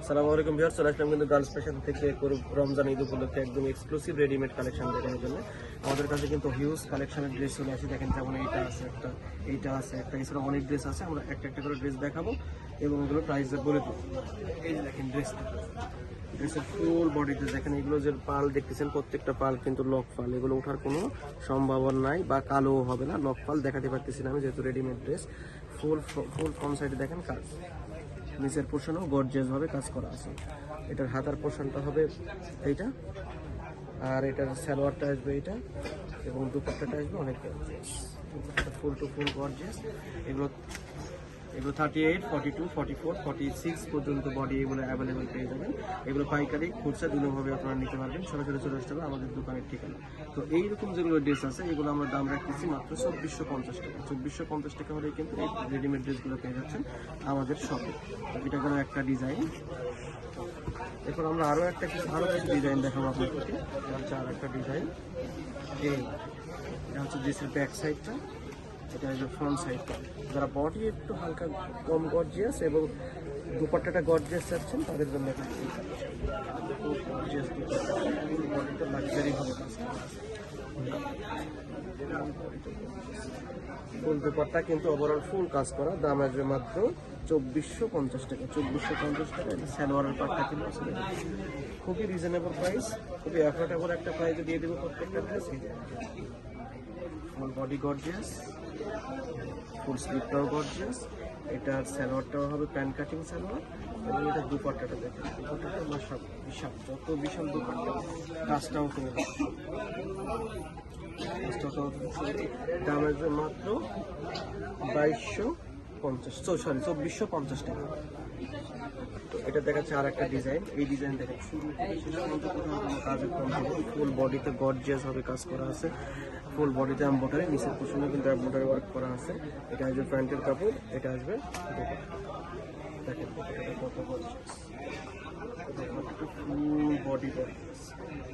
আসসালামু আলাইকুম ভিউয়ার্স, চলে আসলাম কিন্তু গার্লস ফ্যাশন থেকে রমজান ঈদ উপলক্ষে একদম এক্সক্লুসিভ রেডিমেড কালেকশন দেখানোর জন্য। আমাদের কাছে কিন্তু হিউজ কালেকশনের ড্রেস চলে আসে। দেখেন যেমন এইটা আছে একটা এছাড়া অনেক ড্রেস আছে। আমরা একটা করে ড্রেস দেখাবো এবং এগুলো প্রাইস বলে দেবো। এই যে দেখেন ড্রেসের ফুল বডিতে দেখেন, এগুলো যে পাল দেখতেছেন প্রত্যেকটা পাল কিন্তু লক পাল, এগুলো ওঠার কোনো সম্ভাবনা নাই বা কালো হবে না। লক পাল দেখাতে পারতেছি না আমি, যেহেতু রেডিমেড ড্রেস। ফুল ফ্রন্ট সাইডে দেখেন কাজ, নিচের পোর্শনও গর্জিয়াস ভাবে কাজ করা আছে। এটার হাতার পোর্শনটা হবে এইটা, আর এটার সালোয়ারটা আসবে এইটা, এবং দুপাট্টাটা আসবে অনেক গর্জিয়াস, ফুল টু ফুল গর্জিয়াস। এগুলো 38, 42, 44, 46 পর্যন্ত বডি এগুলো অ্যাভেলেবেল পেয়ে যাবেন। এগুলো পাইকারি খুচরা দুটোভাবে আপনারা নিতে পারবেন। সরাসরি চলে আসতে হবে আমাদের দোকানের ঠিকানা। তো এইরকম যেগুলো ড্রেস আছে এগুলো আমরা দাম রাখতেছি মাত্র 2450 টাকা। 2450 টাকা হলে কিন্তু এই রেডিমেড ড্রেসগুলো পেয়ে যাচ্ছেন আমাদের শপে। এটা কোনো একটা ডিজাইন। এরপর আমরা আরও কিছু ডিজাইন দেখাবো আপনাদেরকে। এটা হচ্ছে আর একটা ডিজাইন। এটা হচ্ছে ড্রেসের ব্যাক সাইডটা, এটা হচ্ছে ফ্রন্ট সাইডটা। যারা বডি একটু হালকা কম গর্জিয়াস এবং দুপাট্টাটা গর্জিয়াস চাচ্ছেন তাদের জন্য বডিটা লাক্সারি ভাবে কাজ করা আছে। ফুল দুপাট্টা কিন্তু ওভারঅল ফুল কাজ করা। দাম আসবে মাত্র 2450 টাকা। 2450 টাকা। এটা সালোয়ারের পাটটা কিন্তু আসলে খুবই রিজনেবল প্রাইস, খুবই অ্যাফোর্ডেবল একটা প্রাইসে দিয়ে দেবো প্রত্যেকটা ড্রেস। ফুল বডি গর্জিয়াস, ফুল স্লিভটাও গর্জিয়াস। এটার সালোয়ারটাও হবে প্যান্ট কাটিং সালোয়ার, এবং এটা দুপাট্টাটা দেখেন, দুপাট্টাটা বিশাল, যত বিশাল দুপাট্টা কাজটাও করে দাম আসবে মাত্র 2450 টাকা। তো এটা দেখাচ্ছে আর একটা ডিজাইন। এই ডিজাইন দেখেন শুরু থেকে শেষ পর্যন্ত কোথাও কোনো কাজের কম হবে। ফুল বডিতে গর্জিয়াস ভাবে কাজ করা আছে। ফুল বডিতে এমব্রয়ডারি, নিচের পোর্শনে কিন্তু এমব্রয়ডারি ওয়ার্ক করা আছে। এটা আসবে প্যান্টের কাপড়, এটা আসবে দেখেন এটা কত গর্জিয়াস, ফুল বডি গর্জিয়াস,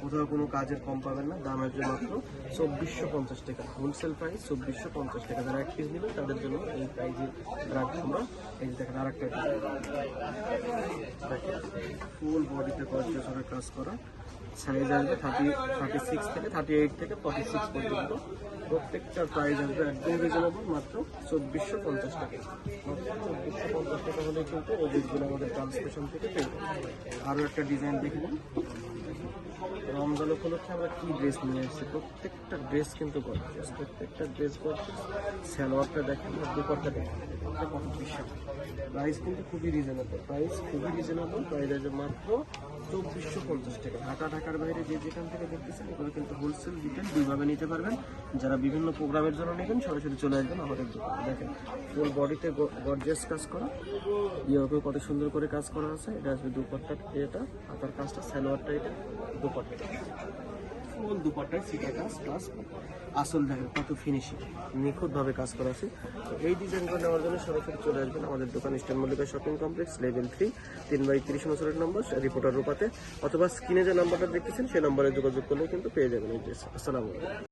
কোথাও কোনো কাজের কম পাবেন না। দাম আসবে মাত্র 2450 টাকা। হোলসেল প্রাইস 2450 টাকা। যারা এক পিস নেবেন তাদের জন্য এই প্রাইজে রাখবো আমরা। এই যে দেখেন আর একটা ফুল বডিতে গর্জিয়াস ভাবে কাজ করা। সাইজ আসবে 36 থেকে 38 থেকে 46 পর্যন্ত। প্রত্যেকটার প্রাইস আসবে একদম রিজনেবল, মাত্র 2450 টাকা। মাত্র 2450 টাকা হলে কিন্তু ওই ড্রেসগুলো আমাদের ট্রান্সপোর্টেশন থেকে পেয়ে যাবে। আরও একটা ডিজাইন দেখে নিন। রমজান উপলক্ষে আমরা কি ড্রেস নিয়ে এসেছি, প্রত্যেকটা ড্রেস কিন্তু গর্জিয়াস, প্রত্যেকটা ড্রেস গর্জিয়াস। সালোয়ারটা দেখেন আর দুপাট্টা দেখেন, এটা কত বিশাল। প্রাইস কিন্তু খুবই রিজনেবল, প্রাইস আছে মাত্র 2450 টাকা। ঢাকার বাইরে যে যেখান থেকে দেখতেছেন এগুলো কিন্তু হোলসেল রিটেল দুইভাবে নিতে পারবেন। যারা বিভিন্ন প্রোগ্রামের জন্য নেবেন সরাসরি চলে আসবেন আমাদের দোকানে। দেখেন ফুল বডিতে গর্জিয়াস কাজ করা, ইয়েও কত সুন্দর করে কাজ করা আছে। এটা আসবে দুপাট্টা, এটা হাতার কাজটা, সালোয়ারটা, এটা দুপাট্টা, ফুল দুপাট্টায় সিটের কাজ প্লাস আসল দেখেন কত ফিনিশিং, নিখুঁতভাবে কাজ করা আছে। তো এই ডিজাইনগুলো নেওয়ার জন্য সরাসরি চলে আসবেন আমাদের দোকান, eastern Mallika shopping complex, level 3, 3/30 নম্বরের নম্বর, রিপোর্টার রূপাতে, অথবা স্ক্রিনে যে নাম্বারটা দেখতেছেন সেই নম্বরে যোগাযোগ করলে কিন্তু পেয়ে যাবেন এই ড্রেস। আসসালামু আলাইকুম।